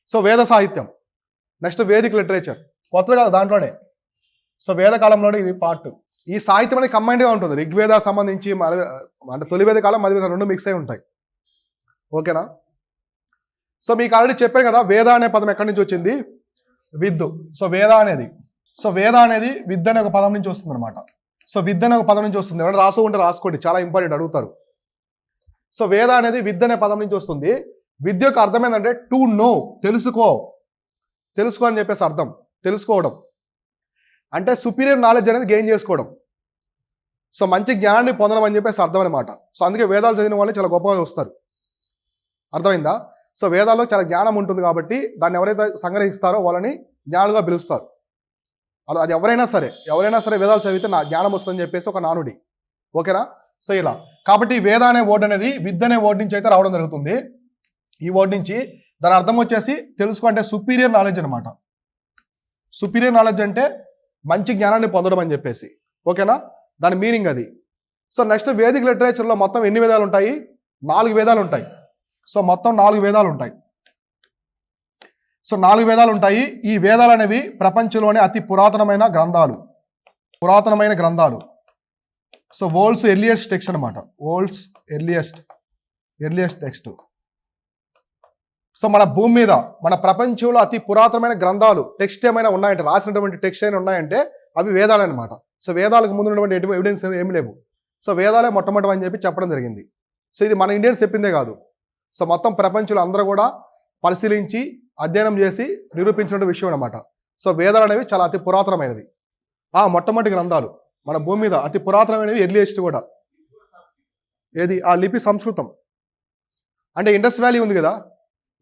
So వేద సాహిత్యం. Next Vedic literature, కొత్తది కదా దాంట్లోనే. సో వేద కాలంలోనే ఇది పార్ట్. ఈ సాహిత్యం అనేది కంబైన్డ్గా ఉంటుంది. ఋగ్వేద సంబంధించి అంటే తొలి వేద కాలం మధ్య వేద రెండు మిక్స్ అయి ఉంటాయి. ఓకేనా? సో మీకు ఆల్రెడీ చెప్పాను కదా, వేద అనే పదం ఎక్కడి నుంచి వచ్చింది? విద్దు. సో వేద అనేది విద్య అనే ఒక పదం నుంచి వస్తుంది అనమాట. సో విద్య అనే ఒక పదం నుంచి వస్తుంది. ఎవరైనా రాసుకుంటే రాసుకోండి, చాలా ఇంపార్టెంట్, అడుగుతారు. సో వేద అనేది విద్య అనే పదం నుంచి వస్తుంది. విద్య యొక్క అర్థం ఏంటంటే టు నో, తెలుసుకో అని చెప్పేసి అర్థం. తెలుసుకోవడం అంటే సుపీరియర్ నాలెడ్జ్ అనేది గెయిన్ చేసుకోవడం. సో మంచి జ్ఞానాన్ని పొందడం అని చెప్పేసి అర్థం అనమాట. సో అందుకే వేదాలు చదివిన వాళ్ళు చాలా గొప్పగా వస్తారు. అర్థమైందా? సో వేదాల్లో చాలా జ్ఞానం ఉంటుంది కాబట్టి దాన్ని ఎవరైతే సంగ్రహిస్తారో వాళ్ళని జ్ఞానులుగా పిలుస్తారు. అది ఎవరైనా సరే వేదాలు చదివితే నా జ్ఞానం వస్తుందని చెప్పేసి ఒక నానుడి. ఓకేనా? సో ఇలా కాబట్టి వేద అనే వర్డ్ అనేది విద్య అనే వర్డ్ నుంచి అయితే రావడం జరుగుతుంది. ఈ వర్డ్ నుంచి దాని అర్థం వచ్చేసి తెలుసుకో అంటే సుపీరియర్ నాలెడ్జ్ అనమాట. సుపీరియర్ నాలెడ్జ్ అంటే మంచి జ్ఞానాన్ని పొందడం అని చెప్పేసి. ఓకేనా? దాని మీనింగ్ అది. సో నెక్స్ట్ వేదిక్ లిటరేచర్లో మొత్తం ఎన్ని వేదాలు ఉంటాయి? 4 వేదాలు ఉంటాయి. సో మొత్తం 4 వేదాలు ఉంటాయి. సో 4 వేదాలు ఉంటాయి. ఈ వేదాలు అనేవి ప్రపంచంలోనే అతి పురాతనమైన గ్రంథాలు. సో వరల్డ్స్ ఎర్లియస్ట్ టెక్స్ట్ అనమాట. World's earliest text. సో మన భూమి మీద, మన ప్రపంచంలో అతి పురాతనమైన గ్రంథాలు, టెక్స్ట్ ఏమైనా ఉన్నాయంటే, రాసినటువంటి టెక్స్ట్ అయినా ఉన్నాయంటే అవి వేదాలు అనమాట. సో వేదాలకు ముందు ఉన్నటువంటి ఎవిడెన్స్ ఏమి లేవు. సో వేదాలే మొట్టమొదటి అని చెప్పి చెప్పడం జరిగింది. సో ఇది మన ఇండియన్స్ చెప్పిందే కాదు. సో మొత్తం ప్రపంచంలో అందరూ కూడా పరిశీలించి అధ్యయనం చేసి నిరూపించిన విషయం అనమాట. సో వేదాలు అనేవి చాలా అతి పురాతనమైనవి. మొట్టమొదటి గ్రంథాలు మన భూమి మీద అతి పురాతనమైనవి, ఎర్లియస్ట్ కూడా. ఏది? ఆ లిపి సంస్కృతం. అంటే ఇండస్ వ్యాలీ ఉంది కదా,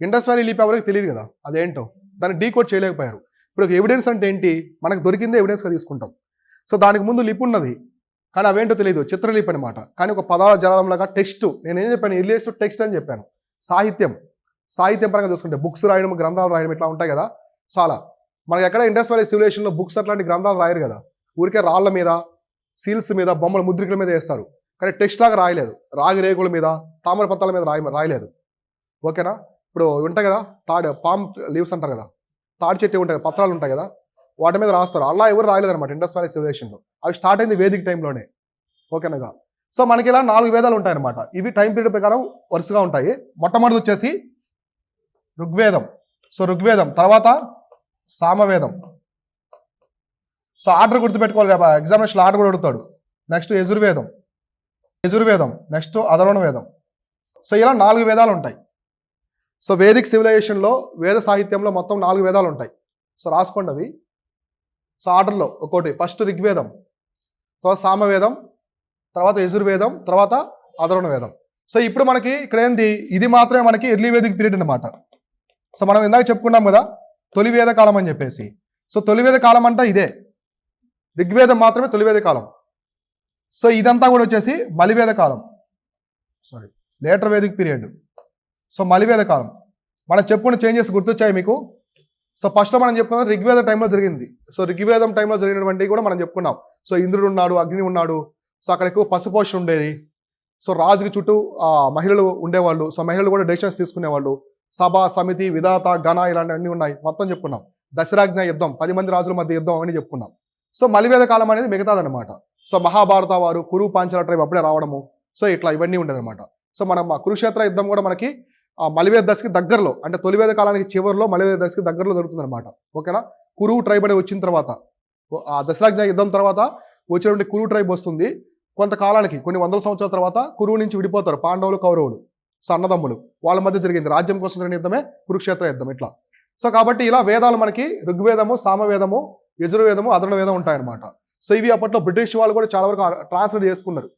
ఇండస్ వ్యాలీ లిపి ఎవరికి తెలియదు కదా అదేంటో, దాన్ని డీకోడ్ చేయలేకపోయారు. ఇప్పుడు ఎవిడెన్స్ అంటే ఏంటి? మనకు దొరికిందే ఎవిడెన్స్గా తీసుకుంటాం. సో దానికి ముందు లిపి ఉన్నది కానీ అవేంటో తెలియదు, చిత్రలిపి అనమాట. కానీ ఒక పదాల జలంలాగా టెక్స్ట్. నేను ఏం చెప్పాను? ఎర్లియస్ట్ టెక్స్ట్ అని చెప్పాను. సాహిత్యం పరంగా చూసుకుంటే బుక్స్ రాయడం, గ్రంథాలు రాయడం ఇట్లా ఉంటాయి కదా. సో అలా మనకి ఎక్కడ ఇండస్ వ్యాలీ సివిలైజేషన్లో బుక్స్ అట్లాంటి గ్రంథాలు రాయరు కదా. ఊరికే రాళ్ల మీద, సీల్స్ మీద, బొమ్మల ముద్రికల మీద వేస్తారు. కానీ టెక్స్ట్ లాగా రాయలేదు. రాగి రేకుల మీద, తామర పత్రాల మీద రాయలేదు. ఓకేనా? ఇప్పుడు ఉంటాయి కదా పామ్ లీవ్స్ అంటారు కదా, తాడి చెట్టు ఉంటాయి, పత్రాలు ఉంటాయి కదా, వాటి మీద రాస్తారు. అలా ఎవరు రాయలేదు అనమాట ఇండస్ వ్యాలీ సివిలైజేషన్లో. అవి స్టార్ట్ అయింది వేదిక్ టైంలోనే. ఓకేనా? సో మనకి ఇలా 4 వేదాలు ఉంటాయి అనమాట. ఇవి టైం పీరియడ్ ప్రకారం వరుసగా ఉంటాయి. మొట్టమొదటి వచ్చేసి ఋగ్వేదం. సో ఋగ్వేదం తర్వాత సామవేదం. సో ఆర్డర్ గుర్తుపెట్టుకోవాలి, ఎగ్జామినేషన్ ఆర్డర్ కూడా అడుగుతాడు. నెక్స్ట్ యజుర్వేదం, నెక్స్ట్ అధర్వణ వేదం. సో ఇలా 4 వేదాలు ఉంటాయి. సో వేదిక్ సివిలైజేషన్లో, వేద సాహిత్యంలో మొత్తం 4 వేదాలు ఉంటాయి. సో రాసుకోండి అవి. సో ఆర్డర్లో ఒకటి, ఫస్ట్ ఋగ్వేదం, తర్వాత సామవేదం, తర్వాత యజుర్వేదం, తర్వాత అధర్వణ వేదం. సో ఇప్పుడు మనకి ఇక్కడ ఏంది? ఇది మాత్రమే మనకి ఎర్లీ వేదిక్ పీరియడ్ అనమాట. సో మనం ఇందాక చెప్పుకున్నాం కదా తొలి వేద కాలం అని చెప్పేసి. సో తొలి వేద కాలం అంటే ఇదే. ఋగ్వేదం మాత్రమే తొలి వేద కాలం. సో ఇదంతా కూడా వచ్చేసి మలివేద కాలం, లేటర్ వేదిక్ పీరియడ్. సో మలివేద కాలం. మనం చెప్పుకున్న చేంజెస్ గుర్తొచ్చాయి మీకు? సో ఫస్ట్లో మనం చెప్పుకున్నాం ఋగ్వేద టైంలో జరిగింది. సో ఋగ్వేదం టైంలో జరిగినటువంటి కూడా మనం చెప్పుకున్నాం. సో ఇంద్రుడు ఉన్నాడు, అగ్ని ఉన్నాడు. సో అక్కడ ఎక్కువ పశుపోషణ ఉండేది. సో రాజుకి చుట్టూ మహిళలు ఉండేవాళ్ళు. సో మహిళలు కూడా డెసిషన్స్ తీసుకునేవాళ్ళు. సభ, సమితి, విధాత, గణ ఇలాంటివన్నీ ఉన్నాయి. మొత్తం చెప్పుకున్నాం. దశరాజ్ఞ యుద్ధం, 10 మంది రాజుల మధ్య యుద్ధం అని చెప్పుకున్నాం. సో మలివేద కాలం అనేది మిగతాదనమాట. సో మహాభారత వారు, కురు పాంచాల ట్రైబ్ అప్పుడే రావడము. సో ఇట్లా ఇవన్నీ ఉండేదన్నమాట. సో మనం కురుక్షేత్ర యుద్ధం కూడా మనకి మలివేద దశకి దగ్గరలో, అంటే తొలివేద కాలానికి చివరిలో మలివేద దశకి దగ్గరలో దొరుకుతుంది అనమాట. ఓకేనా? కురువు ట్రైబ్ అనేది వచ్చిన తర్వాత, ఆ దశరాజ్ఞ యుద్ధం తర్వాత వచ్చినటువంటి కురు ట్రైబ్ వస్తుంది. కొంతకాలానికి, కొన్ని వందల సంవత్సరాల తర్వాత కురువు నుంచి విడిపోతారు పాండవులు, కౌరవులు. సో అన్నదమ్ములు, వాళ్ళ మధ్య జరిగింది రాజ్యం కోసం జరిగిన యుద్ధమే కురుక్షేత్ర యుద్ధం. ఇట్లా సో కాబట్టి ఇలా వేదాలు మనకి ఋగ్వేదము, సామవేదము, యజుర్వేదము, అధర్వణ వేదం ఉంటాయన్నమాట. సో ఇవి అప్పట్లో బ్రిటిష్ వాళ్ళు కూడా చాలా వరకు ట్రాన్స్లేట్ చేసుకున్నారు.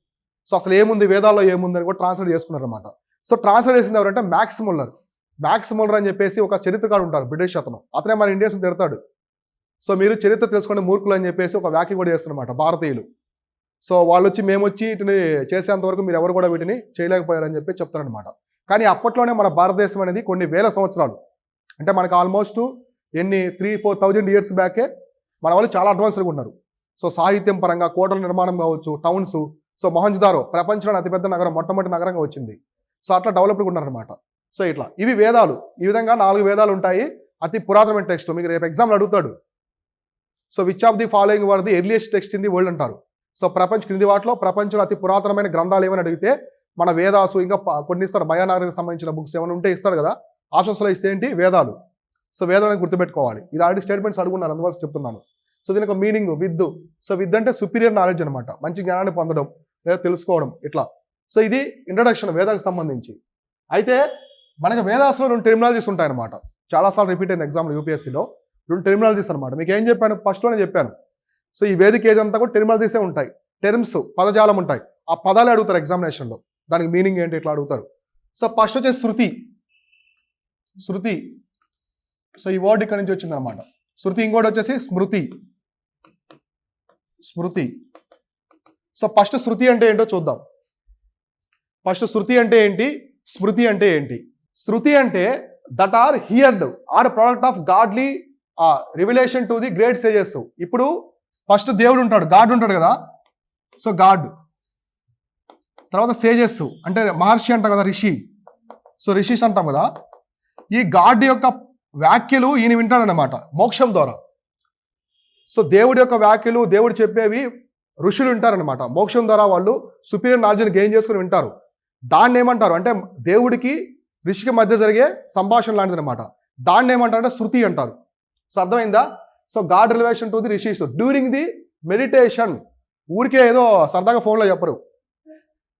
సో అసలు ఏముంది వేదాల్లో ఏముంది అని కూడా ట్రాన్స్లేట్ చేసుకున్నారు అనమాట. సో ట్రాన్స్లేట్ చేసింది ఎవరంటే మ్యాక్స్ ముల్లర్ అని చెప్పేసి ఒక చరిత్రకారుడు ఉంటారు బ్రిటిష్ అతనే మన ఇండియన్స్ తిడతాడు. సో మీరు చరిత్ర తెలుసుకునే మూర్ఖులు అని చెప్పేసి ఒక వ్యాఖ్య కూడా చేస్తున్నమాట భారతీయులు. సో వాళ్ళు వచ్చి మేము వచ్చి వీటిని చేసేంత వరకు మీరు ఎవరు కూడా వీటిని చేయలేకపోయారని చెప్పి చెప్తారనమాట. కానీ అప్పట్లోనే మన భారతదేశం అనేది కొన్ని వేల సంవత్సరాలు, అంటే మనకు ఆల్మోస్ట్ 3,000-4,000 ఇయర్స్ బ్యాకే మన వాళ్ళు చాలా అడ్వాన్స్డ్గా ఉన్నారు. సో సాహిత్యం పరంగా కోటల నిర్మాణం కావచ్చు, టౌన్స్. సో మొహంజదారో ప్రపంచంలోని అతిపెద్ద నగరం, మొట్టమొదటి నగరంగా వచ్చింది. సో అట్లా డెవలప్డ్గా ఉన్నారనమాట. సో ఇట్లా ఇవి వేదాలు. ఈ విధంగా 4 వేదాలు ఉంటాయి. అతి పురాతనమైన టెక్స్ట్. మీకు రేపు ఎగ్జామ్లో అడుగుతాడు. So which of the following were the earliest text in the world అంటారు. సో క్రింది వాటిలో ప్రపంచంలో అతి పురాతనమైన గ్రంథాలు ఏమని అడిగితే మన వేదాసు, ఇంకా కొన్ని ఇస్తారు, మయానాగరికి సంబంధించిన బుక్స్ ఏమైనా ఉంటే ఇస్తారు కదా, ఆప్షన్స్లో ఇస్తే ఏంటి వేదాలు. సో వేదాలను గుర్తుపెట్టుకోవాలి. ఇది ఆల్రెడీ స్టేట్మెంట్స్ అడుగున్నాను, అందువల్ల చెప్తున్నాను. సో దీనికి ఒక మీనింగ్ విత్. సో విత్ అంటే సుపీరియర్ నాలెడ్జ్ అనమాట, మంచి జ్ఞానాన్ని పొందడం లేదా తెలుసుకోవడం ఇట్లా. సో ఇది ఇంట్రడక్షన్ వేదాలకు సంబంధించి. అయితే మనకి వేదాస్లో 2 టెర్మినాలజీస్ ఉంటాయన్నమాట. చాలాసార్లు రిపీట్ అయింది ఎగ్జామ్లో, యూపీఎస్సీలో 2 టెర్మినాలజీస్ అనమాట. మీకు ఏం చెప్పాను, ఫస్ట్లోనే చెప్పాను. సో ఈ వేదిక ఏజ్ అంతా కూడా టెర్మినాలజీసే ఉంటాయి, టెర్మ్స్, పదజాలం ఉంటాయి. ఆ పదాలే అడుగుతారు ఎగ్జామినేషన్లో, దానికి మీనింగ్ ఏంటి ఇట్లా అడుగుతారు. సో ఫస్ట్ వచ్చేసి శృతి. శృతి, సో ఈ వర్డ్ ఇక్కడ నుంచి వచ్చిందనమాట శృతి. ఇంకోటి వచ్చేసి స్మృతి. స్మృతి. సో ఫస్ట్ శృతి అంటే ఏంటో చూద్దాం. ఫస్ట్ శృతి అంటే ఏంటి, స్మృతి అంటే ఏంటి. శృతి అంటే that are heard are product of godly revelation to the great sages. ఇప్పుడు ఫస్ట్ దేవుడు ఉంటాడు, గాడ్ ఉంటాడు కదా. సో గాడ్, తర్వాత సేజెస్ అంటే మహర్షి అంటాం కదా, రిషి. సో రిషిస్ అంటాం కదా. ఈ గాడ్ యొక్క వ్యాఖ్యలు ఈయన వింటాడనమాట మోక్షం ద్వారా. సో దేవుడి యొక్క వ్యాఖ్యలు, దేవుడు చెప్పేవి ఋషులు వింటారనమాట. మోక్షం ద్వారా వాళ్ళు సుపీరియర్ నాలెడ్జ్ని గెయిన్ చేసుకుని వింటారు. దాన్ని ఏమంటారు అంటే దేవుడికి ఋషికి మధ్య జరిగే సంభాషణ లాంటిది అనమాట. దాన్ని ఏమంటారు అంటే శృతి అంటారు. సో అర్థమైందా. So God relation to the rishis during the meditation. ఊరికే ఏదో సరదాగా ఫోన్లో చెప్పరు,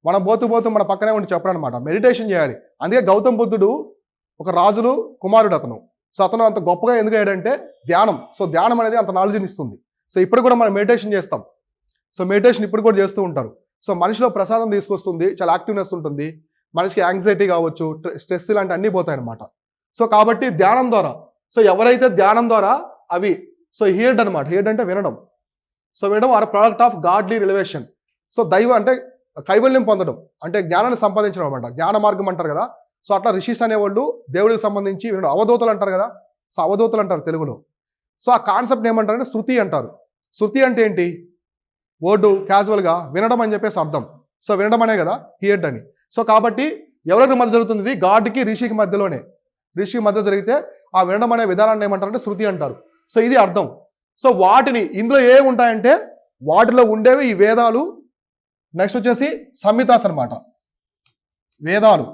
మనం పోతూ మన పక్కనే ఉండి చెప్పరు అనమాట. మెడిటేషన్ చేయాలి. అందుకే గౌతమ్ బుద్ధుడు ఒక రాజులు కుమారుడు అతను. సో అతను అంత గొప్పగా ఎందుకు అయ్యాడంటే ధ్యానం. సో ధ్యానం అనేది అంత నాలెడ్జ్ని ఇస్తుంది. సో ఇప్పుడు కూడా మనం మెడిటేషన్ చేస్తాం. సో మెడిటేషన్ ఇప్పుడు కూడా చేస్తూ ఉంటారు. సో మనిషిలో ప్రసాదం తీసుకొస్తుంది, చాలా యాక్టివ్నెస్ ఉంటుంది, మనిషికి యాంగ్జైటీ కావచ్చు, స్ట్రెస్ ఇలాంటి అన్నీ పోతాయి అనమాట. సో కాబట్టి ధ్యానం ద్వారా, సో ఎవరైతే ధ్యానం ద్వారా అవి, సో హియర్డ్ అనమాట. హియర్డ్ అంటే వినడం. సో వినడం are product of godly relation. So దైవ అంటే కైవల్యం పొందడం అంటే జ్ఞానాన్ని సంపాదించడం అనమాట. జ్ఞాన మార్గం అంటారు కదా. సో అట్లా రిషిస్ అనేవాళ్ళు దేవుడికి సంబంధించి వినడం. అవధూతలు అంటారు కదా, సో అవధూతలు అంటారు తెలుగులో. సో ఆ కాన్సెప్ట్ ఏమంటారంటే శృతి అంటారు. శృతి అంటే ఏంటి, వర్డు క్యాజువల్గా వినడం అని చెప్పేసి అర్థం. సో వినడం అనే కదా హియర్డ్ అని. సో కాబట్టి ఎవరికి మధ్య జరుగుతుంది, ఇది గాడ్కి రిషికి మధ్యలోనే. రిషికి మధ్య జరిగితే ఆ వినడం అనే విధానాన్ని ఏమంటారంటే శృతి అంటారు. సో ఇది అర్థం. సో వాటిని ఇందులో ఏ ఉంటాయంటే వాటిలో ఉండేవి ఈ వేదాలు. నెక్స్ట్ వచ్చేసి సంహితాస్ అనమాట, వేదాలు.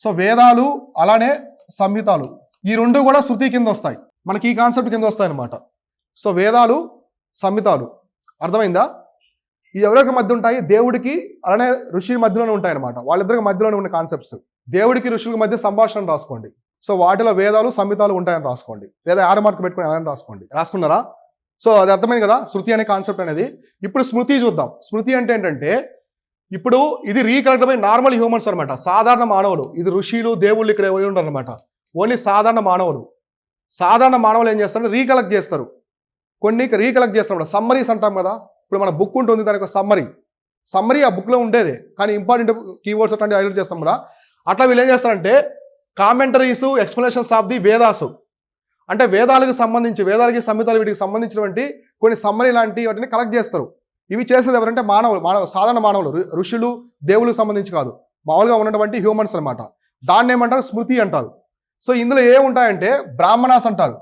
సో వేదాలు అలానే సంహితాలు, ఈ 2 కూడా శృతి కింద వస్తాయి, మనకి ఈ కాన్సెప్ట్ కింద వస్తాయి అనమాట. సో వేదాలు, సంహితాలు అర్థమైందా. ఈ ఎవరికి మధ్య ఉంటాయి, దేవుడికి అలానే ఋషి మధ్యలోనే ఉంటాయి అనమాట. వాళ్ళిద్దరికి మధ్యలోనే ఉన్న కాన్సెప్ట్స్. దేవుడికి ఋషులకి మధ్య సంభాషణ రాసుకోండి. సో వాటిలో వేదాలు సంహితాలు ఉంటాయని రాసుకోండి, లేదా యారో మార్క్ పెట్టుకుని అలానే రాసుకోండి. రాసుకున్నారా. సో అది అర్థమైంది కదా శృతి అనే కాన్సెప్ట్ అనేది. ఇప్పుడు స్మృతి చూద్దాం. స్మృతి అంటే ఏంటంటే ఇప్పుడు ఇది రీకలెక్ట్ బై నార్మల్ హ్యూమన్స్ అనమాట, సాధారణ మానవులు. ఇది ఋషులు దేవుళ్ళు ఇక్కడ ఎవరు ఉండరు అనమాట, ఓన్లీ సాధారణ మానవులు. సాధారణ మానవులు ఏం చేస్తారు, రీకలెక్ట్ చేస్తారు. కొన్ని రీకలెక్ట్ చేస్తారు, సమ్మరీస్ అంటాం కదా. ఇప్పుడు మన బుక్ ఉంటుంది, దానికి ఒక సమ్మరీ ఆ బుక్లో ఉండేది, కానీ ఇంపార్టెంట్ కీవర్డ్స్ అట్లాంటివి హైలైట్ చేస్తాం కదా. అట్లా వీళ్ళు ఏం చేస్తారంటే commentaries, explanations of the Vedas అంటే వేదాలకు సంబంధించి, వేదాలకి సంహితాలు వీటికి సంబంధించినటువంటి కొన్ని సమ్మరీ లాంటి వాటిని కలెక్ట్ చేస్తారు. ఇవి చేసేది ఎవరంటే మానవులు, సాధారణ మానవులు, ఋషులు దేవులకు సంబంధించి కాదు, మామూలుగా ఉన్నటువంటి హ్యూమన్స్ అనమాట. దాన్ని ఏమంటారు స్మృతి అంటారు. సో ఇందులో ఏముంటాయంటే బ్రాహ్మణాస్ అంటారు.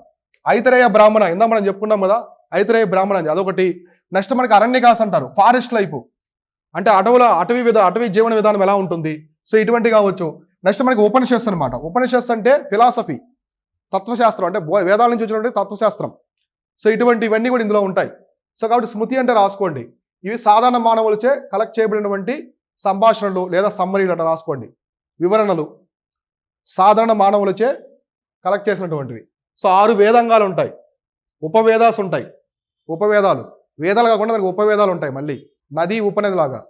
ఐతరేయ బ్రాహ్మణ, ఇందా మనం చెప్పుకున్నాం కదా, ఐతరేయ బ్రాహ్మణ అని అదొకటి. నెక్స్ట్ మనకి అరణ్యకాస్ అంటారు, ఫారెస్ట్ లైఫ్ అంటే అటవీ జీవన విధానం ఎలా ఉంటుంది, సో ఇటువంటి కావచ్చు. నెక్స్ట్ మనకి ఉపనిషత్స్ అనమాట. ఉపనిషత్స్ అంటే ఫిలాసఫీ, తత్వశాస్త్రం, అంటే వేదాల నుంచి వచ్చినటువంటి తత్వశాస్త్రం. సో ఇవన్నీ కూడా ఇందులో ఉంటాయి. సో కాబట్టి స్మృతి అంటే రాసుకోండి. ఇవి సాధారణ మానవులచే కలెక్ట్ చేయబడినటువంటి సంభాషణలు లేదా సమ్మరీలు అంటే రాసుకోండి. వివరణలు సాధారణ మానవులచే కలెక్ట్ చేసినటువంటివి. సో 6 వేదంగాలు ఉంటాయి, ఉపవేదాస్ ఉంటాయి. ఉపవేదాలు వేదాలు కాకుండా దానికి ఉపవేదాలు ఉంటాయి, మళ్ళీ నది ఉపనది లాగా.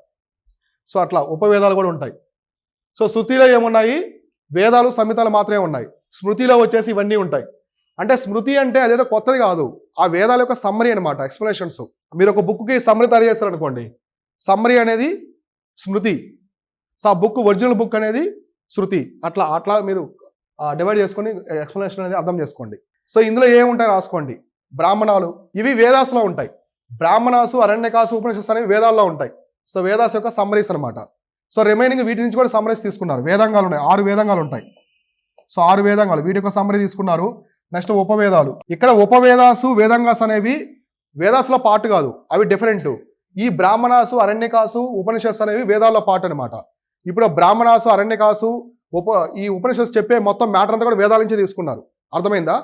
సో అట్లా ఉపవేదాలు కూడా ఉంటాయి. సో శృతిలో ఏమున్నాయి, వేదాలు సంహితాలు మాత్రమే ఉన్నాయి. స్మృతిలో వచ్చేసి ఇవన్నీ ఉంటాయి. అంటే స్మృతి అంటే అదేదో కొత్తది కాదు, ఆ వేదాల యొక్క సమ్మరీ అనమాట, ఎక్స్ప్లెనేషన్స్. మీరు ఒక బుక్కి సమ్మరీ తయారు చేస్తారనుకోండి, సమ్మరీ అనేది స్మృతి. సో ఆ బుక్ ఒరిజినల్ బుక్ అనేది శృతి. అట్లా మీరు డివైడ్ చేసుకొని ఎక్స్ప్లెనేషన్ అనేది అర్థం చేసుకోండి. సో ఇందులో ఏముంటాయి రాసుకోండి. బ్రాహ్మణాలు ఇవి వేదాసులో ఉంటాయి. బ్రాహ్మణాసు, అరణ్యకాసు, ఉపనిషత్స్ అనేవి వేదాల్లో ఉంటాయి. సో వేదాస్ యొక్క సమ్మరీస్ అనమాట. సో రిమైనింగ్ వీటి నుంచి కూడా సమ్మరీస్ తీసుకున్నారు. వేదంగాలు ఉన్నాయి, 6 వేదంగాలు ఉంటాయి. సో 6 వేదంగాలు వీటి యొక్క సమ్మరీ తీసుకున్నారు. నెక్స్ట్ ఉపవేదాలు. ఇక్కడ ఉపవేదాసు వేదంగాస్ అనేవి వేదాసులో పార్ట్ కాదు, అవి డిఫరెంట్. ఈ బ్రాహ్మణాసు అరణ్యకాసు ఉపనిషత్స్ అనేవి వేదాల్లో పార్ట్ అనమాట. ఇప్పుడు బ్రాహ్మణాసు అరణ్యకాసు ఈ ఉపనిషత్స్ చెప్పే మొత్తం మ్యాటర్ అంతా కూడా వేదాల నుంచి తీసుకున్నారు. అర్థమైందా?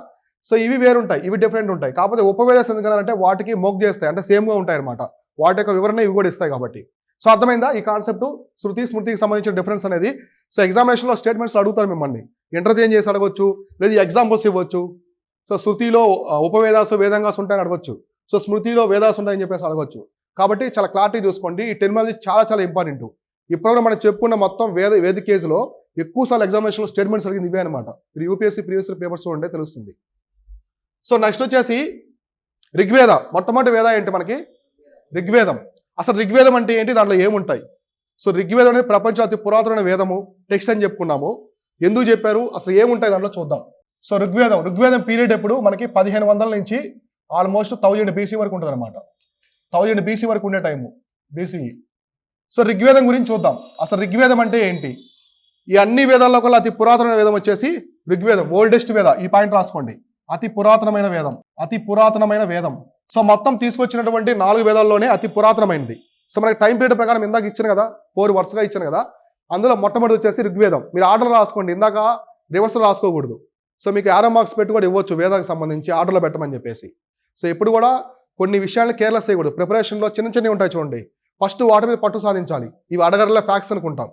సో ఇవి వేరుంటాయి, ఇవి డిఫరెంట్ ఉంటాయి. కాకపోతే ఉపవేదాస్ ఎందుకంటే వాటికి మోగ్ చేస్తాయి, అంటే సేమ్గా ఉంటాయి అనమాట. వాటి యొక్క వివరణ ఇవి కూడా ఇస్తాయి కాబట్టి. సో అర్థమైందా ఈ కాన్సెప్ట్? శృతి స్మృతికి సంబంధించిన డిఫరెన్స్ అనేది. సో ఎగ్జామినేషన్లో స్టేట్మెంట్స్ అడుగుతారు మిమ్మల్ని, ఇంటర్చేంజ్ చేసి అడగొచ్చు, లేదా ఎగ్జాంపుల్స్ ఇవ్వచ్చు. సో శృతిలో ఉపవేదాసు వేదంగాసు ఉంటాయని అడగొచ్చు, సో స్మృతిలో వేదాసు ఉంటాయని చెప్పేసి అడగొచ్చు. కాబట్టి చాలా క్లారిటీ చూసుకోండి. ఈ టెర్మినాలజీ చాలా చాలా ఇంపార్టెంట్. ఇప్పుడు మనం చెప్పుకున్న మొత్తం వేదికేజ్లో ఎక్కువసార్లు ఎగ్జామినేషన్లో స్టేట్మెంట్స్ అడిగింది ఇవే అనమాట. మీరు యూపీఎస్సీ ప్రీవియస్ పేపర్స్ ఉంటే తెలుస్తుంది. సో నెక్స్ట్ వచ్చేసి ఋగ్వేద. మొట్టమొదటి వేద ఏంటి మనకి? ఋగ్వేదం. అసలు ఋగ్వేదం అంటే ఏంటి, దాంట్లో ఏముంటాయి? సో ఋగ్వేదం అనేది ప్రపంచ అతి పురాతన వేదము, టెక్స్ట్ అని చెప్పుకున్నాము. ఎందుకు చెప్పారు, అసలు ఏముంటాయి దాంట్లో చూద్దాం. సో ఋగ్వేదం పీరియడ్ ఎప్పుడు మనకి 1500 నుంచి ఆల్మోస్ట్ 1000 బీసీ వరకు ఉంటుంది అనమాట. 1000 బీసీ వరకు ఉండే టైము బీసీఈ. సో ఋగ్వేదం గురించి చూద్దాం. అసలు ఋగ్వేదం అంటే ఏంటి? ఈ అన్ని వేదాల్లో కూడా అతి పురాతన వేదం వచ్చేసి ఋగ్వేదం, ఓల్డెస్ట్ వేద. ఈ పాయింట్ రాసుకోండి, అతి పురాతనమైన వేదం. సో మొత్తం తీసుకొచ్చినటువంటి 4 వేదాల్లోనే అతి పురాతనమైనది. సో మనకి టైం పీరియడ్ ప్రకారం ఇందాక ఇచ్చాను కదా, 4 వరుసగా ఇచ్చాను కదా, అందులో మొట్టమొదటి వచ్చేసి ఋగ్వేదం. మీరు ఆర్డర్ రాసుకోండి, ఇందాక రివర్స్లో రాసుకోకూడదు. సో మీకు యారో మార్క్స్ పెట్టి కూడా ఇవ్వచ్చు వేదానికి సంబంధించి ఆర్డర్లో పెట్టమని చెప్పేసి. సో ఎప్పుడు కూడా కొన్ని విషయాలను కేర్లెస్ చేయకూడదు. ప్రిపరేషన్లో చిన్నవి ఉంటాయి చూడండి, ఫస్ట్ వాటి మీద పట్టు సాధించాలి. ఇవి అడగరలో ఫ్యాక్ట్స్ అనుకుంటాం.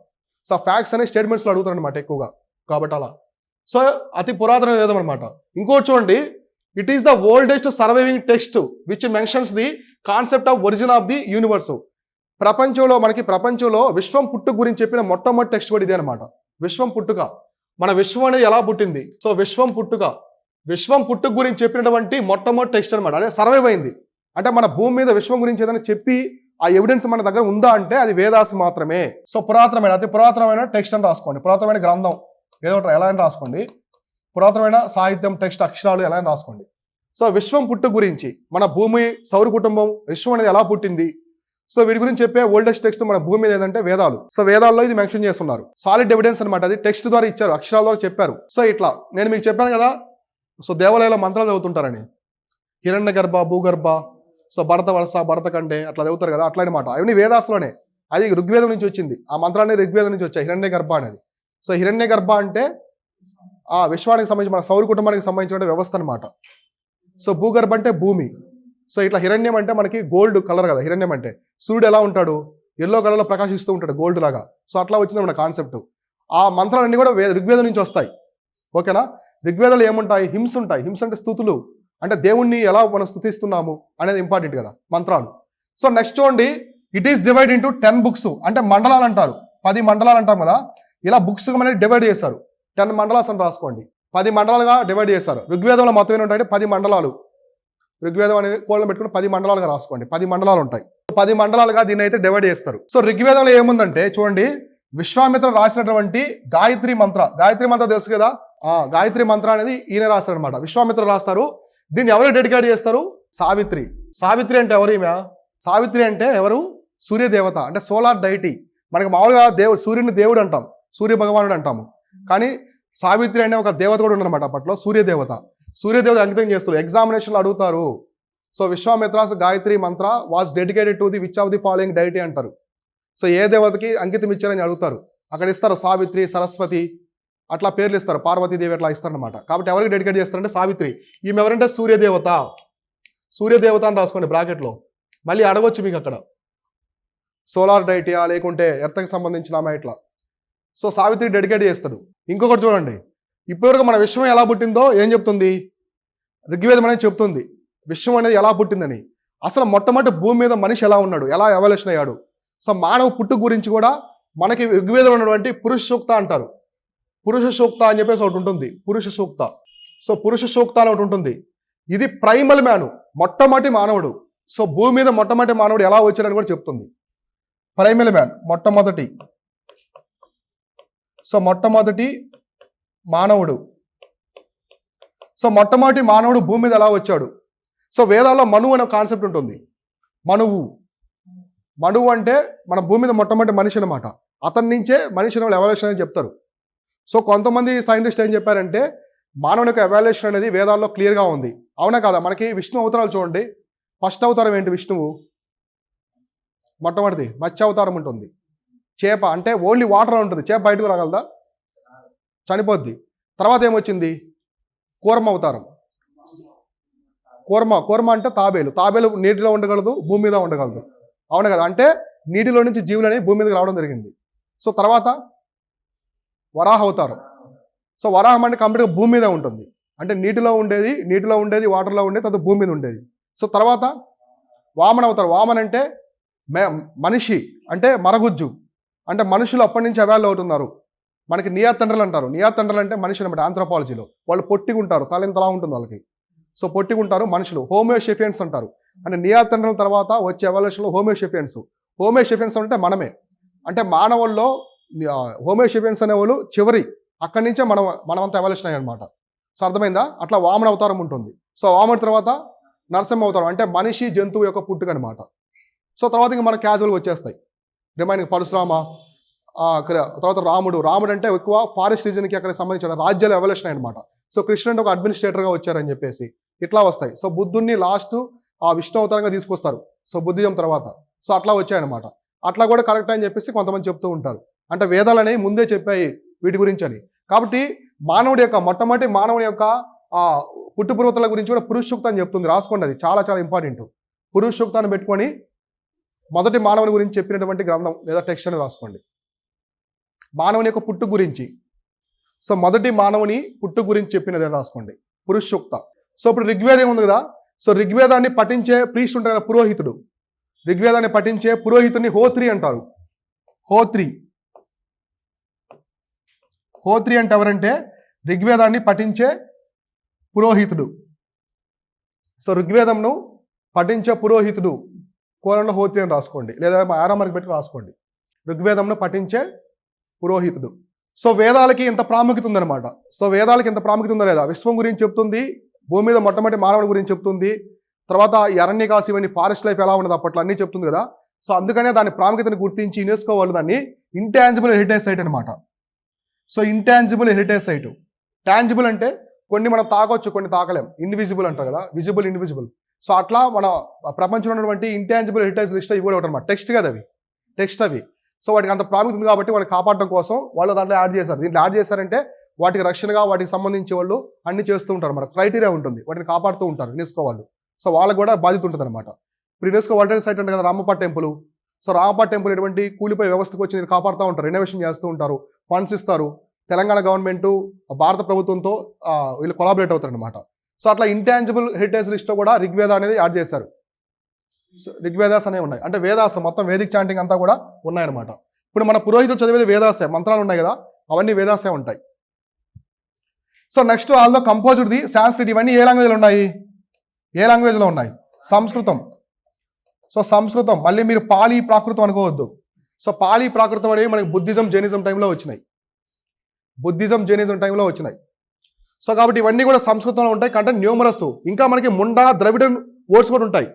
సో ఆ ఫ్యాక్ట్స్ అనే స్టేట్మెంట్స్లో అడుగుతారు అనమాట ఎక్కువగా, కాబట్టి అలా. సో అతి పురాతన వేదం అనమాట. ఇంకోటి చూడండి, it is the oldest surviving text which mentions the concept of origin of the universe. ప్రపంచంలో విశ్వం పుట్టుక గురించి చెప్పిన మొట్టమొదటి టెక్స్ట్ కూడా ఇదే అనమాట. విశ్వం పుట్టుక, మన విశ్వం అనేది ఎలా పుట్టింది. సో విశ్వం పుట్టుక గురించి చెప్పినటువంటి మొట్టమొదటి టెక్స్ట్ అనమాట. అదే సర్వైవ్ అయింది. అంటే మన భూమి మీద విశ్వం గురించి ఏదైనా చెప్పి ఆ ఎవిడెన్స్ మన దగ్గర ఉందా అంటే అది వేదాస్ మాత్రమే. సో అతి పురాతనమైన టెక్స్ట్ అని రాసుకోండి. పురాతనమైన గ్రంథం ఏదో ఎలా అని రాసుకోండి. పురాతనమైన సాహిత్యం, టెక్స్ట్, అక్షరాలు ఎలా అని రాసుకోండి. సో విశ్వం పుట్టుక గురించి, మన భూమి, సౌర కుటుంబం, విశ్వం అనేది ఎలా పుట్టింది, సో వీటి గురించి చెప్పే ఓల్డెస్ట్ టెక్స్ట్ మన భూమి మీద ఏదంటే వేదాలు. సో వేదాల్లో ఇది మెన్షన్ చేస్తున్నారు. సాలిడ్ ఎవిడెన్స్ అనమాట. అది టెక్స్ట్ ద్వారా ఇచ్చారు, అక్షరాల ద్వారా చెప్పారు. సో ఇట్లా నేను మీకు చెప్పాను కదా, సో దేవాలయాల మంత్రాలు చదువుతుంటారని, హిరణ్య గర్భ, భూగర్భ, సో భరత వరస, భరత కంటే అట్లా చదువుతారు కదా, అట్లా అనమాట. అవన్నీ వేదాస్లోనే. అది ఋగ్వేదం నుంచి వచ్చింది. ఆ మంత్రాన్ని ఋగ్వేదం నుంచి వచ్చాయి, హిరణ్య గర్భ అనేది. సో హిరణ్య గర్భ అంటే ఆ విశ్వానికి సంబంధించి మన సౌర కుటుంబానికి సంబంధించిన వ్యవస్థ అనమాట. సో భూగర్భ అంటే భూమి. సో ఇట్లా హిరణ్యం అంటే మనకి గోల్డ్ కలర్ కదా. హిరణ్యం అంటే సూర్యుడు ఎలా ఉంటాడు, ఎల్లో కలర్లో ప్రకాశిస్తూ ఉంటాడు గోల్డ్ లాగా. సో అట్లా వచ్చింది మన కాన్సెప్ట్. ఆ మంత్రాలన్నీ కూడా ఋగ్వేదం నుంచి వస్తాయి. ఓకేనా? ఋగ్వేదాలు ఏముంటాయి? హింస ఉంటాయి. హింస అంటే స్థుతులు, అంటే దేవుణ్ణి ఎలా మనం స్థుతిస్తున్నాము అనేది ఇంపార్టెంట్ కదా మంత్రాలు. సో నెక్స్ట్ చూడండి, it is divide into 10 books. అంటే మండలాలు అంటారు, 10 మండలాలు అంటాం కదా. ఇలా బుక్స్ అనేది డివైడ్ చేశారు. 10 మండలాస్ అని రాసుకోండి. 10 మండలాలుగా డివైడ్ చేశారు. ఋగ్వేదంలో మొత్తం ఏంటి ఉంటాయంటే 10 మండలాలు. ఋగ్వేదం అనేది కోళ్ళను పెట్టుకుని 10 మండలాలుగా రాసుకోండి. 10 మండలాలు ఉంటాయి. 10 మండలాలుగా దీన్ని అయితే డివైడ్ చేస్తారు. సో ఋగ్వేదంలో ఏముందంటే చూడండి, విశ్వామిత్ర రాసినటువంటి గాయత్రి మంత్ర తెలుసు కదా. గాయత్రి మంత్ర అనేది ఈయన రాస్తారు అనమాట. విశ్వామిత్ర రాస్తారు. దీన్ని ఎవరు డెడికేట్ చేస్తారు? సావిత్రి అంటే ఎవరు? ఈమె సావిత్రి అంటే ఎవరు? సూర్యదేవత, అంటే సోలార్ డైటీ. మనకి మామూలుగా సూర్యుని దేవుడు అంటాం, సూర్య భగవానుడు అంటాము. కానీ సావిత్రి అనే ఒక దేవత కూడా ఉండనమాట అప్పట్లో, సూర్యదేవత అంకితం చేస్తారు. ఎగ్జామినేషన్లో అడుగుతారు. So విశ్వామిత్రాస్ Gayatri Mantra was dedicated to the which of the following deity అంటారు. సో ఏ దేవతకి అంకితం ఇచ్చారని అడుగుతారు. అక్కడ ఇస్తారు సావిత్రి, సరస్వతి అట్లా పేర్లు ఇస్తారు, పార్వతీదేవి అట్లా ఇస్తారనమాట. కాబట్టి ఎవరికి డెడికేట్ చేస్తారంటే సావిత్రి. ఈమె ఎవరంటే సూర్యదేవత అని రాసుకోండి బ్రాకెట్లో. మళ్ళీ అడగొచ్చు మీకు అక్కడ సోలార్ డైటీయా లేకుంటే ఎర్త్కి సంబంధించిన ఆమె ఇట్లా. సో సావిత్రి డెడికేట్ చేస్తాడు. ఇంకొకటి చూడండి, ఇప్పటివరకు మన విశ్వం ఎలా పుట్టిందో ఏం చెప్తుంది? ఋగ్వేదం అనేది చెప్తుంది విశ్వం అనేది ఎలా పుట్టిందని. అసలు మొట్టమొదటి భూమి మీద మనిషి ఎలా ఉన్నాడు, ఎలా ఎవల్యూషన్ అయ్యాడు. సో మానవ పుట్టుక గురించి కూడా మనకి ఋగ్వేదంలో ఉన్నటువంటి పురుష సూక్త అంటారు. పురుష సూక్త అని చెప్పేసి ఒకటి ఉంటుంది, పురుష సూక్త. సో పురుష సూక్త అని ఒకటి ఉంటుంది. ఇది ప్రైమల్ మ్యాను, మొట్టమొదటి మానవుడు. సో భూమి మీద మొట్టమొదటి మానవుడు ఎలా వచ్చాడని కూడా చెప్తుంది. ప్రైమల్ మ్యాన్ మొట్టమొదటి. సో మొట్టమొదటి మానవుడు. సో మొట్టమొదటి మానవుడు భూమి మీద ఎలా వచ్చాడు? సో వేదాల్లో మనువు అనే కాన్సెప్ట్ ఉంటుంది. మనువు అంటే మన భూమి మీద మొట్టమొదటి మనిషి అనమాట. అతని నుంచే మనిషి ఎవల్యూషన్ అని చెప్తారు. సో కొంతమంది సైంటిస్ట్ ఏం చెప్పారంటే మానవుని యొక్క ఎవాల్యుయేషన్ అనేది వేదాల్లో క్లియర్గా ఉంది. అవునా కదా? మనకి విష్ణు అవతారాలు చూడండి. ఫస్ట్ అవతారం ఏంటి? విష్ణువు మొట్టమొదటిది మత్స్య అవతారం ఉంటుంది. చేప అంటే ఓన్లీ వాటర్ ఉంటుంది. చేప బయటకు రాగలదా? చనిపోద్ది. తర్వాత ఏమొచ్చింది? కూర్మ అవతారం. కూర్మ అంటే తాబేలు నీటిలో ఉండగలదు, భూమి మీద ఉండగలదు. అవును కదా? అంటే నీటిలో నుంచి జీవులని భూమి మీదకి రావడం జరిగింది. సో తర్వాత వరాహ అవతారం. సో వరాహం అంటే కంప్లీట్గా భూమి మీద ఉంటుంది. అంటే నీటిలో ఉండేది, వాటర్లో ఉండేది, తర్వాత భూమి మీద ఉండేది. సో తర్వాత వామన అవతారం. వామన్ అంటే మనిషి అంటే మరగుజ్జు. అంటే మనుషులు అప్పటి నుంచి అవాల్వ్ అవుతున్నారు. మనకి నియాతండ్రలు అంటారు. నియాతండ్రలు అంటే మనుషులు అనమాట. ఆంథ్రోపాలజీలో వాళ్ళు పొట్టిగుంటారు, తల ఉంటుంది వాళ్ళకి. సో పొట్టిగుంటారు మనుషులు. హోమోషెఫియన్స్ అంటారు. అంటే నియాతండ్రల తర్వాత వచ్చే ఎవల్యూషన్లో హోమోషెఫియన్స్ అంటే మనమే. అంటే మానవుల్లో హోమోషెఫియన్స్ అనేవాళ్ళు చివరి అక్కడి నుంచే మనమంతా ఎవల్యూషన్ అయ్యాయి అనమాట. సో అర్థమైందా? అట్లా వామన అవతారం ఉంటుంది. సో వామన తర్వాత నరసింహ అవతారం అంటే మనిషి జంతువు యొక్క పుట్టుక అనమాట. సో తర్వాత ఇంకా మన క్యాజువల్గా వచ్చేస్తాయి. రిమైనింగ్ పరశురామ, తర్వాత రాముడు అంటే ఎక్కువ ఫారెస్ట్ రీజన్కి అక్కడ సంబంధించిన రాజ్యాలు ఎవల్యూషన్ అనమాట. సో కృష్ణుడు ఒక అడ్మినిస్ట్రేటర్గా వచ్చారని చెప్పేసి ఇట్లా వస్తాయి. సో బుద్ధుడిని లాస్ట్ విష్ణు అవతారంగా తీసుకొస్తారు. సో బుద్ధిజం తర్వాత సో అట్లా వచ్చాయన్నమాట. అట్లా కూడా కరెక్ట్ అని చెప్పేసి కొంతమంది చెప్తూ ఉంటారు. అంటే వేదాలు అనేవి ముందే చెప్పాయి వీటి గురించి అని. కాబట్టి మొట్టమొదటి మానవుని యొక్క పుట్టుపూర్వతల గురించి కూడా పురుష సూక్తం అని చెప్తుంది. రాసుకోండి, అది చాలా చాలా ఇంపార్టెంట్. పురుష సూక్తాన్ని పెట్టుకొని మొదటి మానవుని గురించి చెప్పినటువంటి గ్రంథం లేదా టెక్స్ట్ అని రాసుకోండి. మానవుని యొక్క పుట్టు గురించి. సో మొదటి మానవుని పుట్టు గురించి చెప్పినది రాసుకోండి, పురుష సూక్త. సో ఇప్పుడు ఋగ్వేదం ఉంది కదా. సో ఋగ్వేదాన్ని పఠించే ప్రీస్ట్ ఉంటారు కదా, పురోహితుడు. ఋగ్వేదాన్ని పఠించే పురోహితుడిని హోత్రి అంటారు. హోత్రి అంటే ఎవరంటే ఋగ్వేదాన్ని పఠించే పురోహితుడు. సో ఋగ్వేదంను పఠించే పురోహితుడు కోలంలో హోత్రి అని రాసుకోండి, లేదా ఆరామరికి పెట్టి రాసుకోండి. ఋగ్వేదంను పఠించే పురోహితుడు. సో వేదాలకి ఇంత ప్రాముఖ్యత ఉందన్నమాట. సో వేదాలకి ఇంత ప్రాముఖ్యత ఉందా లేదా? విశ్వం గురించి చెప్తుంది, భూమి మీద మొట్టమొదటి మానవుడి గురించి చెప్తుంది, తర్వాత ఈ అరణ్యకాశి ఇవన్నీ ఫారెస్ట్ లైఫ్ ఎలా ఉండదు అప్పట్లో అన్నీ చెప్తుంది కదా. సో అందుకనే దాని ప్రాముఖ్యతను గుర్తించి యునెస్కో వాళ్ళు దాన్ని ఇంటాంజిబుల్ హెరిటేజ్ సైట్ అనమాట. So intangible heritage site. Tangible అంటే కొన్ని మనం తాకొచ్చు, కొన్ని తాకలేం. ఇన్విజిబుల్ అంటారు కదా, విజిబుల్, ఇన్విజిబుల్. సో అట్లా మన ప్రపంచంలో ఉన్నటువంటి ఇంటాంజిబుల్ హెరిటేజ్ లిస్ట్ ఇవి కూడా ఒకటి అనమాట. టెక్స్ట్ కదా అవి, టెక్స్ట్ అవి. సో వాటికి అంత ప్రాముఖ్యత ఉంది కాబట్టి వాళ్ళని కాపాడడం కోసం వాళ్ళు దాంట్లో యాడ్ చేశారు. దీంట్లో యాడ్ చేశారంటే వాటికి రక్షణగా వాటికి సంబంధించి వాళ్ళు అన్ని చేస్తూ ఉంటారు. మన క్రైటీరియా ఉంటుంది, వాటిని కాపాడుతూ ఉంటారు యునెస్కో వాళ్ళు. సో వాళ్ళకి కూడా బాధ్యత ఉంటుంది అనమాట. ఇప్పుడు యునెస్కో వరల్డ్ సైట్ అంటే కదా Ramappa temple. So Ramappa temple ఎటువంటి కూలిపోయే వ్యవస్థకు వచ్చి కాపాడుతూ ఉంటారు, రెనోవేషన్ చేస్తూ ఉంటారు, ఫండ్స్ ఇస్తారు. తెలంగాణ గవర్నమెంట్ భారత ప్రభుత్వంతో వీళ్ళు కొలాబరేట్ అవుతారు అనమాట. సో అట్లా ఇంటాంజిబుల్ హెరిటేజ్ లిస్ట్లో కూడా ఋగ్వేద అనేది యాడ్ చేశారు. సో ఋగ్వేదాస్ అనేవి ఉన్నాయి. అంటే వేదాస్ మొత్తం వేదిక్ చాంటింగ్ అంతా కూడా ఉన్నాయన్నమాట. ఇప్పుడు మన పురోహితులు చదివేది వేదాసే, మంత్రాలు ఉన్నాయి కదా, అవన్నీ వేదాసే ఉంటాయి. సో నెక్స్ట్ ఆల్దో కంపోజ్డ్ది సాంస్క్రిట్. ఇవన్నీ ఏ లాంగ్వేజ్లో ఉన్నాయి? సంస్కృతం. సో సంస్కృతం. మళ్ళీ మీరు పాలీ ప్రాకృతం అనుకోవద్దు. సో పాలీ ప్రాకృతం అనేవి మనకి బుద్ధిజం జైనిజం టైంలో వచ్చినాయి. సో కాబట్టి ఇవన్నీ కూడా సంస్కృతంలో ఉంటాయి. Content numerous. ఇంకా మనకి ముండా ద్రవిడన్ వర్డ్స్ కూడా ఉంటాయి.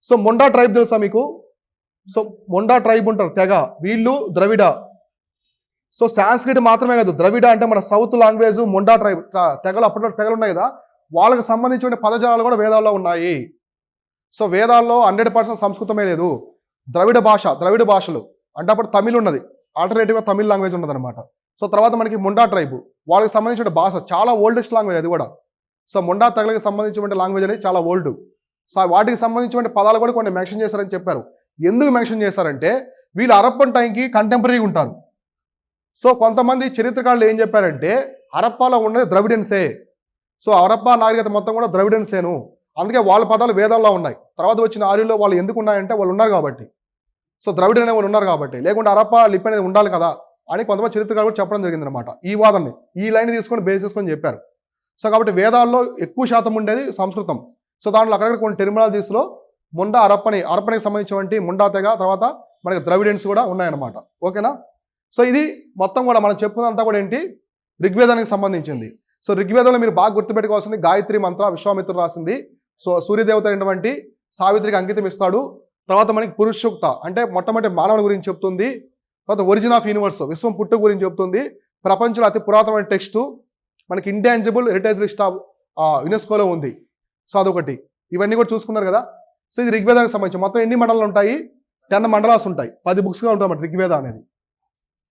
సో ముండా ట్రైబ్ తెలుసా మీకు? సో ముండా ట్రైబ్ ఉంటారు తెగ, వీళ్ళు ద్రవిడ. సో సాంస్క్రిట్ మాత్రమే కాదు, ద్రవిడ అంటే మన సౌత్ లాంగ్వేజ్ ముండా ట్రైబ్ తెగలు, అప్పట్లో తెగలు ఉన్నాయి కదా, వాళ్ళకి సంబంధించిన పదజాలాలు కూడా వేదాల్లో ఉన్నాయి. సో వేదాల్లో 100% సంస్కృతమే లేదు, ద్రవిడ భాషలు అంటే అప్పుడు తమిళ్ ఉన్నది, ఆల్టర్నేటివ్గా తమిళ్ లాంగ్వేజ్ ఉన్నదన్నమాట. సో తర్వాత మనకి ముండా ట్రైబ్, వాళ్ళకి సంబంధించిన భాష చాలా ఓల్డెస్ట్ లాంగ్వేజ్ అది కూడా. సో ముండా తెగలకి సంబంధించిన లాంగ్వేజ్ అనేది చాలా ఓల్డ్. సో వాటికి సంబంధించిన పదాలు కూడా కొన్ని మెన్షన్ చేశారని చెప్పారు. ఎందుకు మెన్షన్ చేశారంటే వీళ్ళు హరప్పన్ టైంకి కంటెంపరీగా ఉంటారు. సో కొంతమంది చరిత్రకారులు ఏం చెప్పారంటే హరప్పాలో ఉన్నది ద్రవిడెన్సే. సో హరప్పా నాగరికత మొత్తం కూడా ద్రవిడెన్సేను, అందుకే వాళ్ళ పదాలు వేదాల్లో ఉన్నాయి. తర్వాత వచ్చిన ఆర్యుల్లో వాళ్ళు ఎందుకు ఉన్నాయంటే వాళ్ళు ఉన్నారు కాబట్టి. సో ద్రవిడన్ అనే వాళ్ళు ఉన్నారు కాబట్టి, లేకుంటే హరప్పా లిపి అనేది ఉండాలి కదా అని కొంతమంది చరిత్రకారులు కూడా చెప్పడం జరిగింది అనమాట. ఈ వాదనని, ఈ లైన్ తీసుకొని బేస్ చేసుకొని చెప్పారు. సో కాబట్టి వేదాల్లో ఎక్కువ శాతం ఉండేది సంస్కృతం. సో దాంట్లో అక్కడక్కడ కొన్ని టెర్మినాలజీస్లో ముండా హరప్పనికి సంబంధించినటువంటి ముండా తెగ, తర్వాత మనకి ద్రవిడెన్స్ కూడా ఉన్నాయన్నమాట. ఓకేనా? సో ఇది మొత్తం కూడా మనం చెప్పుకున్నంతా కూడా ఏంటి, ఋగ్వేదానికి సంబంధించింది. సో ఋగ్వేదంలో మీరు బాగా గుర్తుపెట్టుకోవాల్సింది గాయత్రి మంత్ర, విశ్వామిత్రుడు రాసింది. సో సూర్యదేవత అయినటువంటి సావిత్రికి అంకితం ఇస్తాడు. తర్వాత మనకి పురుష సూక్త అంటే మొట్టమొదటి మానవుని గురించి చెప్తుంది. తర్వాత ఒరిజిన్ ఆఫ్ యూనివర్స్, విశ్వం పుట్టు గురించి చెప్తుంది. ప్రపంచంలో అతి పురాతనమైన టెక్స్ట్, మనకి ఇంటాంజిబుల్ హెరిటేజ్ లిస్ట్ ఆఫ్ యునెస్కోలో ఉంది. సో అదొకటి. ఇవన్నీ కూడా చూసుకున్నారు కదా. సో ఇది ఋగ్వేదానికి సంబంధించి మొత్తం ఎన్ని మండలాలు ఉంటాయి? 10 మండలాస్ ఉంటాయి. 10 బుక్స్గా ఉంటాయి అన్నమాట ఋగ్వేద అనేది.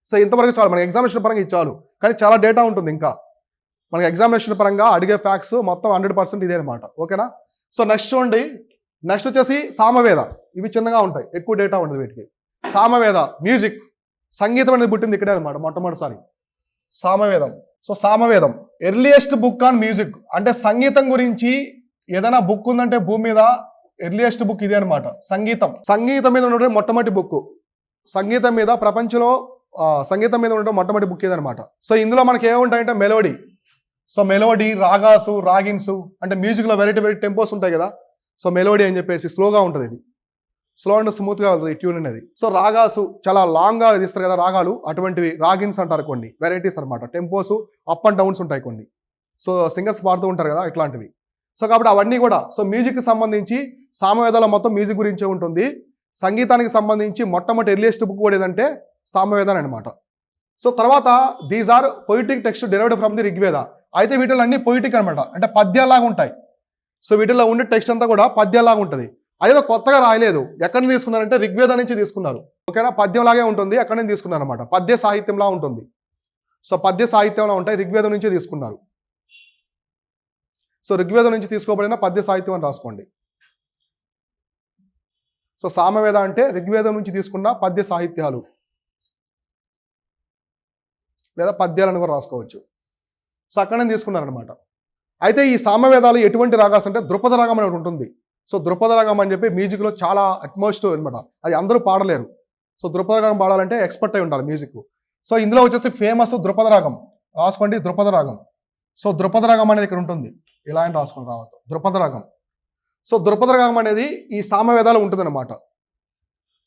సో ఇంతవరకు చాలు, మనకి ఎగ్జామినేషన్ పరంగా ఇది చాలు. కానీ చాలా డేటా ఉంటుంది ఇంకా మనకి ఎగ్జామినేషన్ పరంగా అడిగే ఫ్యాక్ట్స్ మొత్తం 100% ఇదే అనమాట. ఓకేనా. సో నెక్స్ట్ చూడండి, నెక్స్ట్ వచ్చేసి సామవేద. ఇవి చిన్నగా ఉంటాయి, ఎక్కువ డేటా ఉంటుంది వీటికి. సామవేద మ్యూజిక్, సంగీతం అనేది పుట్టింది ఇక్కడే అనమాట మొట్టమొదటిసారి, సామవేదం. సో సామవేదం ఎర్లియస్ట్ బుక్ ఆన్ మ్యూజిక్, అంటే సంగీతం గురించి ఏదైనా బుక్ ఉందంటే భూమి మీద ఎర్లియస్ట్ బుక్ ఇదే అనమాట. సంగీతం మీద ఉండే మొట్టమొదటి బుక్, సంగీతం మీద ప్రపంచంలో సంగీతం మీద ఉండే మొట్టమొదటి బుక్ ఇదనమాట. సో ఇందులో మనకి ఏముంటాయంటే మెలోడీ. సో మెలోడీ, రాగాసు, రాగిన్స్, అంటే మ్యూజిక్లో వెరైటీ టెంపోస్ ఉంటాయి కదా. సో మెలోడీ అని చెప్పేసి స్లోగా ఉంటుంది, ఇది స్లో అండ్ స్మూత్గా ఉంటుంది ట్యూన్ అనేది. సో రాగాసు చాలా లాంగ్గా తీస్తారు కదా రాగాలు, అటువంటివి రాగిన్స్ అంటారు. కొన్ని వెరైటీస్ అనమాట, టెంపోస్ అప్ అండ్ డౌన్స్ ఉంటాయి కొన్ని. సో సింగర్స్ పాడుతూ ఉంటారు కదా ఇట్లాంటివి. సో కాబట్టి అవన్నీ కూడా సో మ్యూజిక్కి సంబంధించి సామవేదాల మొత్తం మ్యూజిక్ గురించే ఉంటుంది. సంగీతానికి సంబంధించి మొట్టమొదటి ఎర్లియస్ట్ బుక్ కూడా ఏదంటే సామవేదాన్ని అనమాట. సో తర్వాత these are poetic text derived from the Rigveda. అయితే వీటిలో అన్ని పొయిటిక్ అనమాట, అంటే పద్యాలాగా ఉంటాయి. సో వీటిలో ఉండే టెక్స్ట్ అంతా కూడా పద్యాలాగా ఉంటుంది. అదేదో కొత్తగా రాయలేదు. ఎక్కడి నుంచి తీసుకున్నారంటే ఋగ్వేద నుంచి తీసుకున్నారు. ఓకేనా. పద్యంలాగే ఉంటుంది, ఎక్కడి నుంచి తీసుకున్నారు అనమాట. పద్య సాహిత్యంలా ఉంటుంది. సో పద్య సాహిత్యంలో ఉంటాయి, ఋగ్వేదం నుంచి తీసుకున్నారు. సో ఋగ్వేదం నుంచి తీసుకోబడిన పద్య సాహిత్యం అని రాసుకోండి. సో సామవేద అంటే ఋగ్వేదం నుంచి తీసుకున్న పద్య సాహిత్యాలు లేదా పద్యాలను కూడా రాసుకోవచ్చు. సో అక్కడనే తీసుకున్నారనమాట. అయితే ఈ సామవేదాలు ఎటువంటి రాగాస్ అంటే ద్రుపద రాగం అనేది ఉంటుంది. సో ద్రుపద రాగం అని చెప్పి మ్యూజిక్లో చాలా అట్మోస్ట్ అనమాట, అది అందరూ పాడలేరు. సో ద్రుపద రాగం పాడాలంటే ఎక్స్పర్ట్ అయి ఉండాలి మ్యూజిక్. సో ఇందులో వచ్చేసి ఫేమస్ ద్రుపద రాగం రాసుకోండి, ద్రుపద రాగం. సో ద్రుపద రాగం అనేది ఇక్కడ ఉంటుంది, ఇలా అని రాసుకొని రావద్దు, ద్రుపద రాగం. సో ద్రుపద రాగం అనేది ఈ సామవేదాలు ఉంటుంది అనమాట.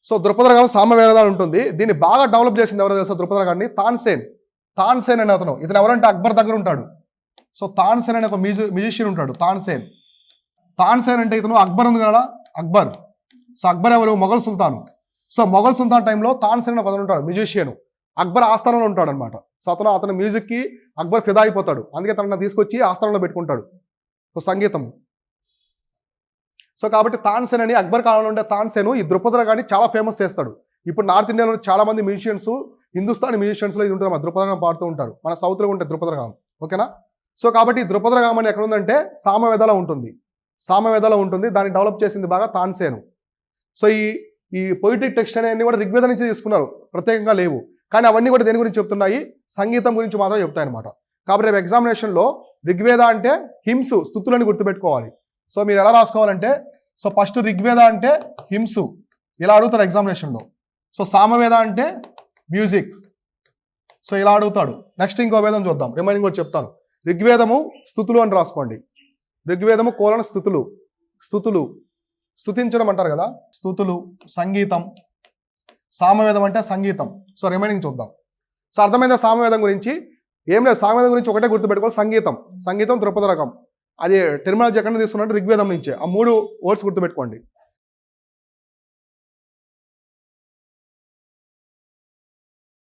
సో ద్రుపద రాగం సామవేదాలు ఉంటుంది. దీన్ని బాగా డెవలప్ చేసింది ఎవరో తెలుసా ద్రుపద రాగాన్ని? తాన్సేన్ అనే అతను. ఇతను ఎవరంటే అక్బర్ దగ్గర ఉంటాడు. సో తాన్సేన్ అనే ఒక మ్యూజిషియన్ ఉంటాడు, తాన్సేన్ అంటే ఇతను అక్బర్ ఉంది కదా, అక్బర్. సో అక్బర్ ఎవరు? మొఘల్ సుల్తాను. సో మొఘల్ సుల్తాన్ టైంలో తాన్సేన్ అనే అతను ఉంటాడు, మ్యూజిషియన్. అక్బర్ ఆస్థానంలో ఉంటాడు అనమాట. సో అతని మ్యూజిక్కి అక్బర్ ఫిదా అయిపోతాడు. అందుకే తనని తీసుకొచ్చి ఆస్థానంలో పెట్టుకుంటాడు. సో సంగీతం. సో కాబట్టి తాన్సేన్ అని అక్బర్ కాలంలో ఉండే తాన్సేను ఈ ద్రుపద రాగాన్ని చాలా ఫేమస్ చేస్తాడు. ఇప్పుడు నార్త్ ఇండియాలో చాలా మంది మ్యూజిషియన్స్, హిందుస్థానీ మ్యూజిషియన్స్లో ఇది ఉంటుంది, ద్రుపద రాగం పాడుతూ ఉంటారు. మన సౌత్లో ఉంటే ద్రుపద రాగం. ఓకేనా. సో కాబట్టి ఈ ద్రుపద రాగం అని ఎక్కడ ఉందంటే సామవేదాలో ఉంటుంది. దాన్ని డెవలప్ చేసింది బాగా తాన్సేను. సో ఈ పొయిటిక్ టెక్స్ట్ అనేవి కూడా ఋగ్వేద నుంచి తీసుకున్నారు, ప్రత్యేకంగా లేవు. కానీ అవన్నీ కూడా దేని గురించి చెప్తున్నాయి? సంగీతం గురించి మాత్రం చెప్తాయి అనమాట. కాబట్టి రేపు ఎగ్జామినేషన్లో ఋగ్వేద అంటే హిమ్స్, స్తుతులని గుర్తుపెట్టుకోవాలి. సో మీరు ఎలా రాసుకోవాలంటే, సో ఫస్ట్ ఋగ్వేద అంటే హిమ్స్ ఇలా అడుగుతారు ఎగ్జామినేషన్లో. సో సామవేద అంటే మ్యూజిక్, సో ఇలా అడుగుతాడు. నెక్స్ట్ ఇంకో వేదం చూద్దాం, రిమైనింగ్ కూడా చెప్తాను. ఋగ్వేదము స్తుతులు అని రాసుకోండి. ఋగ్వేదము కోలన స్తుతులు స్తుతించడం అంటారు కదా, స్తుతులు, సంగీతం. సామవేదం అంటే సంగీతం. సో రిమైనింగ్ చూద్దాం. సో అర్థమైందా సామవేదం గురించి? ఏం లేదు, సామవేదం గురించి ఒకటే గుర్తుపెట్టుకోవాలి, సంగీతం ద్రుపద రాగం. అది టెర్మినాలజీ ఎక్కడ తీసుకున్నట్టు ఋగ్వేదం నుంచే. ఆ 3 వర్డ్స్ గుర్తుపెట్టుకోండి.